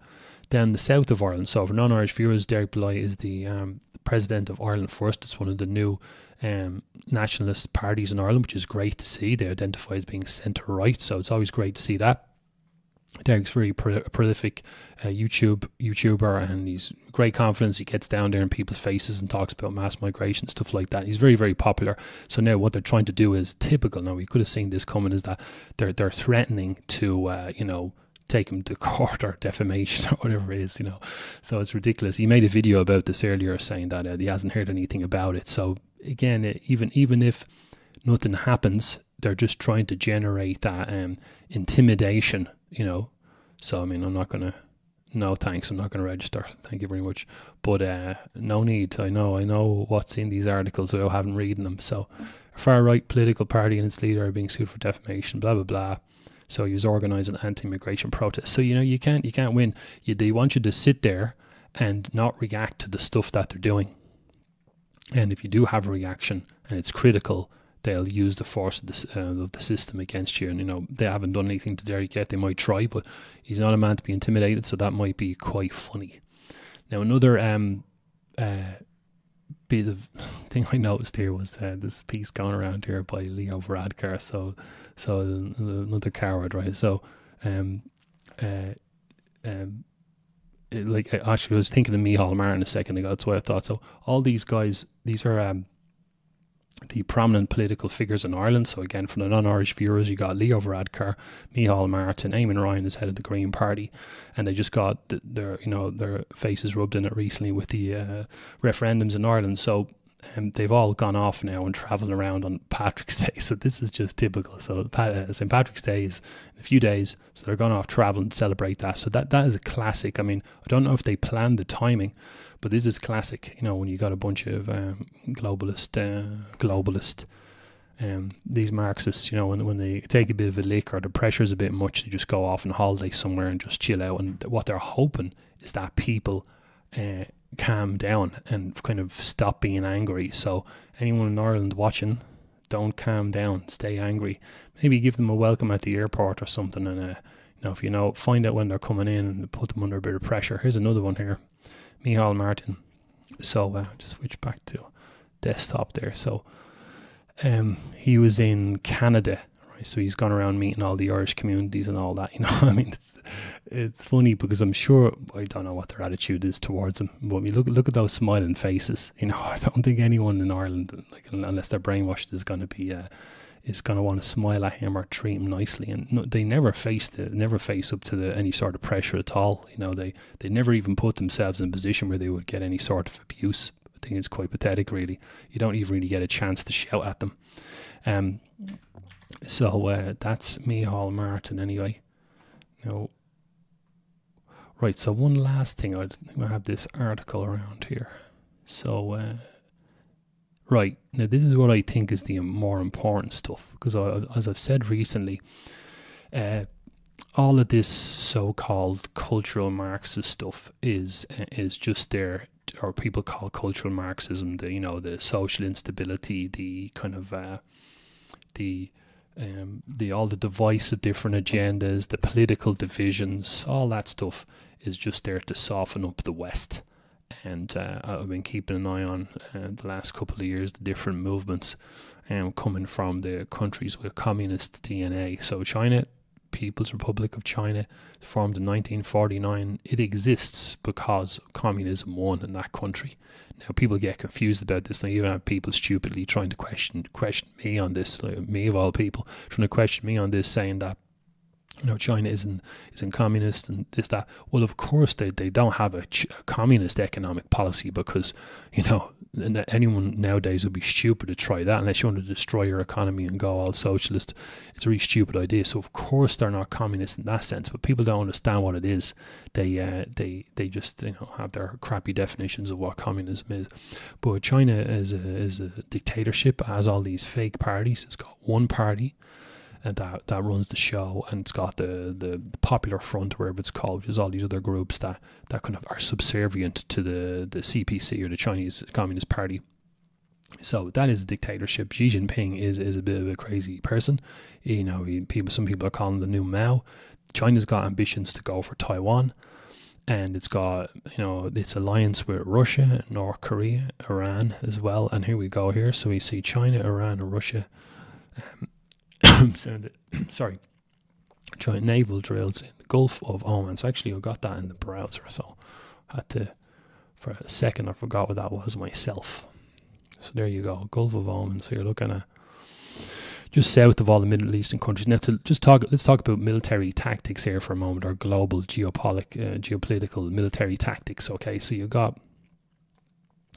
south of Ireland. So for non-Irish viewers, Derek Bly is the president of Ireland First. It's one of the new nationalist parties in Ireland, which is great to see. They identify as being centre-right, so it's always great to see that. Derek's very prolific YouTuber, and he's great confidence. He gets down there in people's faces and talks about mass migration, stuff like that. He's very, very popular. So now what they're trying to do is typical. Now, we could have seen this coming, is that they're threatening to take him to court or defamation or whatever it is, So it's ridiculous. He made a video about this earlier saying that he hasn't heard anything about it. So again, even if nothing happens, they're just trying to generate that intimidation, So I'm not going to, no thanks, I'm not going to register. Thank you very much. But no need. I know what's in these articles, so I haven't read them. So a far-right political party and its leader are being sued for defamation, blah, blah, blah. So he was organising anti-immigration protests. So, you can't win. They want you to sit there and not react to the stuff that they're doing. And if you do have a reaction and it's critical, they'll use the force of the system against you. And, they haven't done anything to Derek yet. They might try, but he's not a man to be intimidated, so that might be quite funny. Now, another bit of thing I noticed here was this piece going around here by Leo Varadkar. So another coward, right? So, actually, I was thinking of Micheál Martin a second ago. That's what I thought. So all these guys, these are the prominent political figures in Ireland. So again, for the non-Irish viewers, you got Leo Varadkar, Micheál Martin, Eamon Ryan is head of the Green Party, and they just got their faces rubbed in it recently with the referendums in Ireland. So they've all gone off now and travelling around on Patrick's Day. So this is just typical. So St. Patrick's Day is in a few days, so they're gone off traveling to celebrate that. So that is a classic. I don't know if they planned the timing, but this is classic, when you got a bunch of globalist, these Marxists, when they take a bit of a lick or the pressure's a bit much, they just go off on holiday somewhere and just chill out. And what they're hoping is that people calm down and kind of stop being angry. So anyone in Ireland watching, don't calm down, stay angry. Maybe give them a welcome at the airport or something, and if find out when they're coming in and put them under a bit of pressure. Here's another one here. Micheál Martin. So just switch back to desktop there. So He was in Canada, right? So he's gone around meeting all the Irish communities and all that. You know, I mean, it's funny because I'm sure, I don't know what their attitude is towards him, but I mean, look at those smiling faces. You know, I don't think anyone in Ireland, like, unless they're brainwashed, is going to be is going to want to smile at him or treat him nicely. And no, they never face up to any sort of pressure at all. You know, they never even put themselves in a position where they would get any sort of abuse. I think it's quite pathetic, really. You don't even really get a chance to shout at them. So that's Micheál Martin anyway. No. Right, so one last thing. I have this article around here. So, right, now this is what I think is the more important stuff. Because as I've said recently, all of this so-called cultural Marxist stuff is just there, or people call cultural Marxism, the social instability, the kind of all the divisive different agendas, the political divisions, all that stuff is just there to soften up the West. And I've been keeping an eye on the last couple of years, the different movements coming from the countries with communist DNA. So China, People's Republic of China, formed in 1949. It exists because communism won in that country. Now people get confused about this. Now you even have people stupidly trying to question me on this, like me of all people, trying to question me on this, saying that, you know, China isn't communist and this, that. Well, of course they don't have a communist economic policy, because, you know, anyone nowadays would be stupid to try that unless you want to destroy your economy and go all socialist. It's a really stupid idea. So of course they're not communist in that sense, but people don't understand what it is. They just, you know, have their crappy definitions of what communism is. But China is a dictatorship. It has all these fake parties. It's got one party that runs the show, and it's got the Popular Front, wherever it's called, which is all these other groups that kind of are subservient to the CPC, or the Chinese Communist Party. So that is a dictatorship. Xi Jinping is a bit of a crazy person. You know, some people are calling him the new Mao. China's got ambitions to go for Taiwan, and it's got, you know, its alliance with Russia, North Korea, Iran as well. And here we go here. So we see China, Iran, and Russia. Sorry, giant naval drills in the Gulf of Oman. So actually I got that in the browser, so I had to, for a second I forgot what that was myself. So there you go, Gulf of Oman. So you're looking at just south of all the Middle Eastern countries. Now let's talk about military tactics here for a moment, or global geopolitical military tactics. Okay, so you got,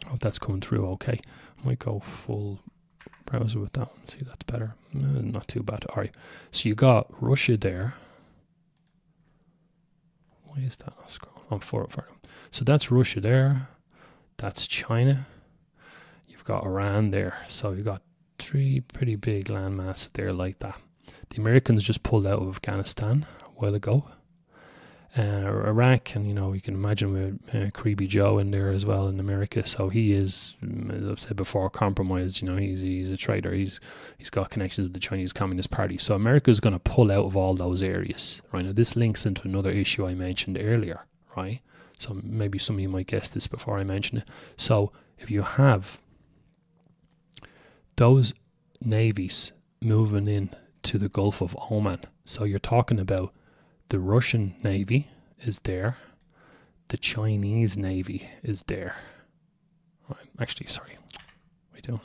I hope that's coming through okay. I might go full browser with that one. See, that's better. Not too bad. All right. So you got Russia there. Why is that not scrolling? I'm forward. So that's Russia there. That's China. You've got Iran there. So you got three pretty big landmasses there like that. The Americans just pulled out of Afghanistan a while ago. Iraq, and, you know, you can imagine with Creepy Joe in there as well in America. So he is, as I've said before, compromised. You know, he's a traitor. He's got connections with the Chinese Communist Party. So America is going to pull out of all those areas. Right now, this links into another issue I mentioned earlier. Right, so maybe some of you might guess this before I mention it. So if you have those navies moving in to the Gulf of Oman, so you're talking about the Russian Navy is there. The Chinese Navy is there. Right, actually, sorry. What are we doing?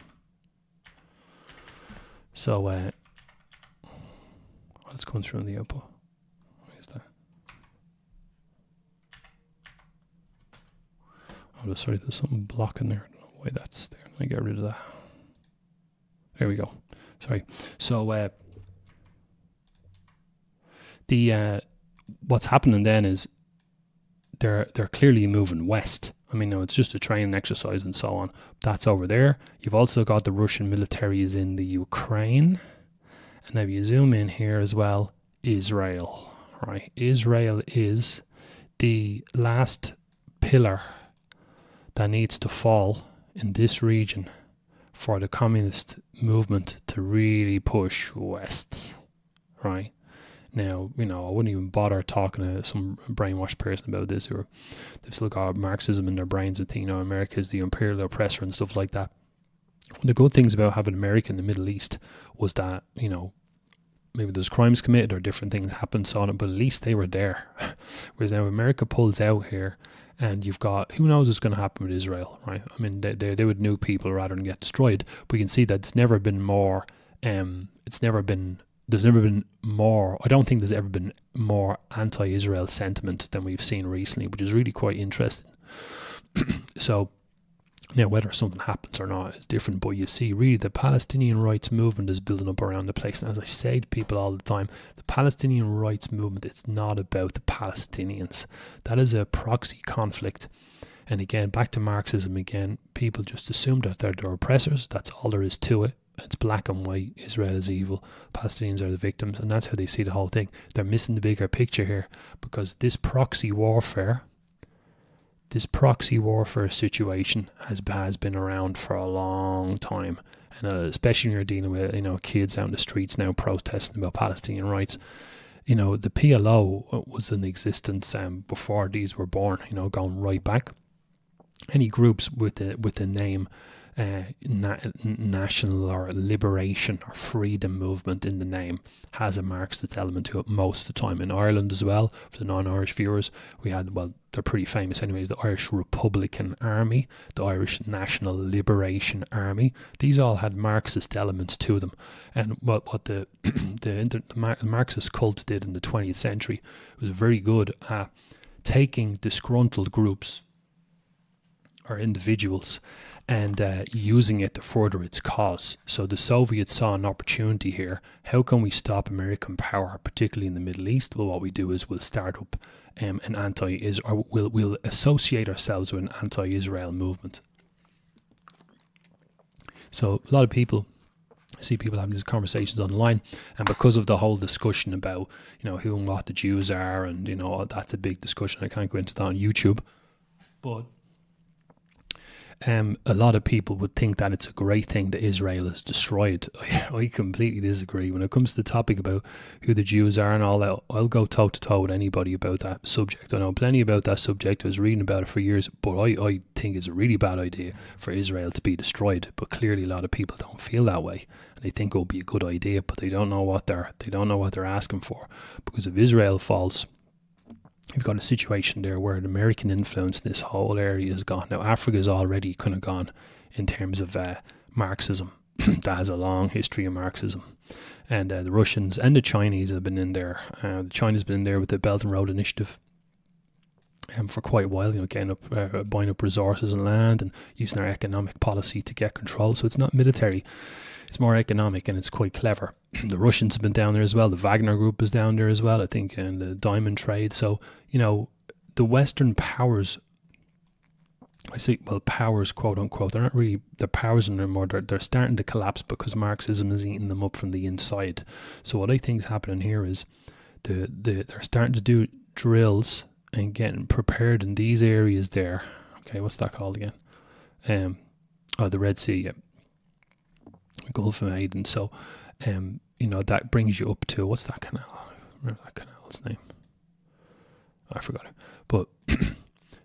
So, what's going through in the output? What is that? Oh, sorry, there's something blocking there. I don't know why that's there. Let me get rid of that. There we go. Sorry. So, what's happening then is they're clearly moving west. I mean, no, it's just a training exercise and so on. That's over there. You've also got the Russian militaries in the Ukraine. And if you zoom in here as well, Israel, right? Israel is the last pillar that needs to fall in this region for the communist movement to really push west, right? Now, you know, I wouldn't even bother talking to some brainwashed person about this, or they've still got Marxism in their brains and think, you know, America is the imperial oppressor and stuff like that. the good things about having America in the Middle East was that, you know, maybe there's crimes committed or different things happened, so on, but at least they were there. Whereas now America pulls out here, and you've got, who knows what's going to happen with Israel, right? I mean, they would nuke people rather than get destroyed. But you can see that it's never been more, there's never been more, I don't think there's ever been more anti-Israel sentiment than we've seen recently, which is really quite interesting. So, now, whether something happens or not is different, but you see, really, the Palestinian rights movement is building up around the place. And as I say to people all the time, the Palestinian rights movement, it's not about the Palestinians. That is a proxy conflict. And again, back to Marxism again, people just assume that they're the oppressors. That's all there is to it. It's black and white. Israel is evil. Palestinians are the victims. And that's how they see the whole thing. They're missing the bigger picture here, because this proxy warfare situation has been around for a long time, and especially when you're dealing with, you know, kids out in the streets now protesting about Palestinian rights. You know, the PLO was in existence before these were born. You know, going right back. Any groups with the name national or liberation or freedom movement in the name has a Marxist element to it most of the time. In Ireland as well, for the non-Irish viewers, we had, well, they're pretty famous anyways, the Irish Republican Army, the Irish National Liberation Army. These all had Marxist elements to them. And what the Marxist cult did in the 20th century was very good at taking disgruntled groups or individuals and using it to further its cause. So the Soviets saw an opportunity here. How can we stop American power, particularly in the Middle East? Well, what we do is we'll start up an anti-Israel, or we'll associate ourselves with an anti-Israel movement. So a lot of people, I see people having these conversations online, and because of the whole discussion about, you know, who and what the Jews are, and, you know, that's a big discussion. I can't go into that on YouTube, but a lot of people would think that it's a great thing that Israel is destroyed. I completely disagree. When it comes to the topic about who the Jews are and all that, I'll go toe to toe with anybody about that subject. I know plenty about that subject. I was reading about it for years, but I think it's a really bad idea for Israel to be destroyed. But clearly a lot of people don't feel that way, and they think it will be a good idea, but they don't know what they're asking for. Because if Israel falls, you've got a situation there where the American influence in this whole area is gone. Now, Africa is already kind of gone in terms of Marxism. That has a long history of Marxism. And the Russians and the Chinese have been in there. The China's been in there with the Belt and Road Initiative for quite a while, you know, getting up, buying up resources and land and using their economic policy to get control. So it's not military. It's more economic, and it's quite clever. The Russians have been down there as well. The Wagner Group is down there as well, I think, and the diamond trade. So, you know, the Western powers, I say, well, powers, quote unquote, they're not really the powers anymore. They're starting to collapse because Marxism is eating them up from the inside. So what I think is happening here is they're starting to do drills and getting prepared in these areas there. Okay, what's that called again? The Red Sea, yeah. Gulf of Aden. So, you know, that brings you up to, what's that canal? Remember that canal's name? I forgot it. But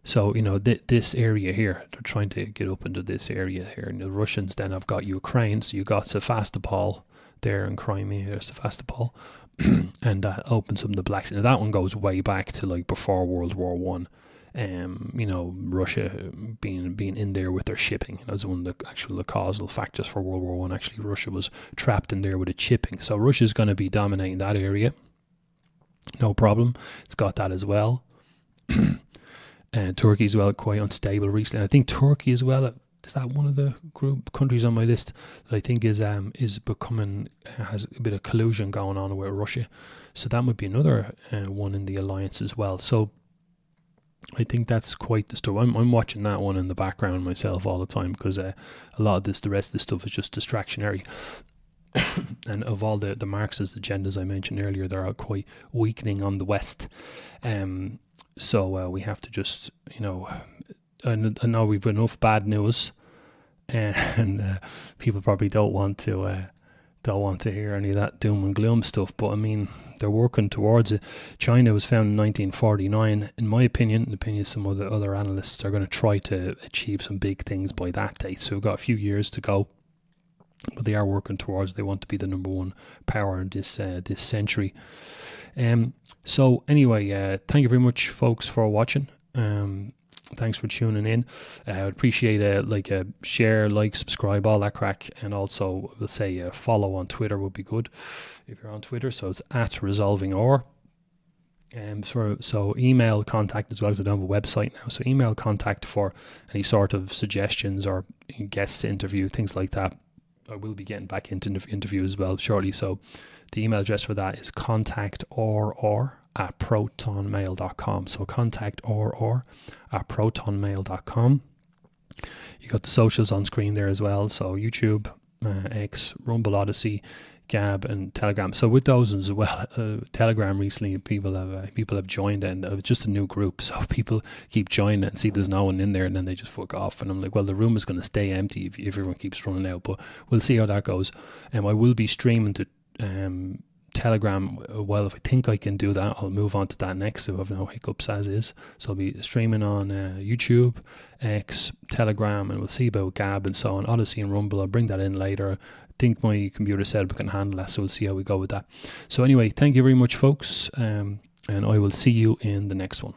so, you know, this area here, they're trying to get up into this area here. And the Russians then have got Ukraine. So you got Sevastopol there in Crimea. There's Sevastopol. And that opens up the Black Sea. Now that one goes way back to like before World War One. You know, Russia being in there with their shipping. That's one of the causal factors for World War One. Actually, Russia was trapped in there with its shipping. So Russia's going to be dominating that area. No problem. It's got that as well. And Turkey as well, quite unstable recently. And I think Turkey as well, is that one of the group countries on my list that I think is becoming, has a bit of collusion going on with Russia. So that might be another one in the alliance as well. So I think that's quite the story. I'm watching that one in the background myself all the time, because a lot of the rest of the stuff is just distractionary. And of all the Marxist agendas I mentioned earlier, they're quite weakening on the West. So we have to just, you know, I know we've enough bad news, and people probably don't want to hear any of that doom and gloom stuff. But I mean, they're working towards it. China was founded in 1949. In my opinion, the opinion of some other analysts, are going to try to achieve some big things by that date. So we've got a few years to go. but they are working towards. They want to be the number one power in this this century. So anyway, thank you very much, folks, for watching. Thanks for tuning in. I would appreciate a share, like, subscribe, all that crack, and also we'll say follow on Twitter would be good if you're on Twitter. So it's @resolvingor. So email contact as well, because I don't have a website now. So email contact for any sort of suggestions or guests to interview, things like that. I will be getting back into interview as well shortly. So the email address for that is contactrrATprotonmailDOTcom. So contactrrATprotonmailDOTcom. You got the socials on screen there as well. So YouTube, X, Rumble, Odyssey, Gab, and Telegram. So with those as well, Telegram recently people have joined, and it's just a new group, so people keep joining and see there's no one in there, and then they just fuck off. And I'm like, well, the room is going to stay empty if everyone keeps running out, but we'll see how that goes. And I will be streaming to Telegram. Well, if I think I can do that, I'll move on to that next if I have no hiccups as is. So I'll be streaming on YouTube, X, Telegram, and we'll see about Gab and so on, Odyssey and Rumble. I'll bring that in later. I think my computer setup can handle that, so we'll see how we go with that. So anyway, thank you very much, folks, and I will see you in the next one.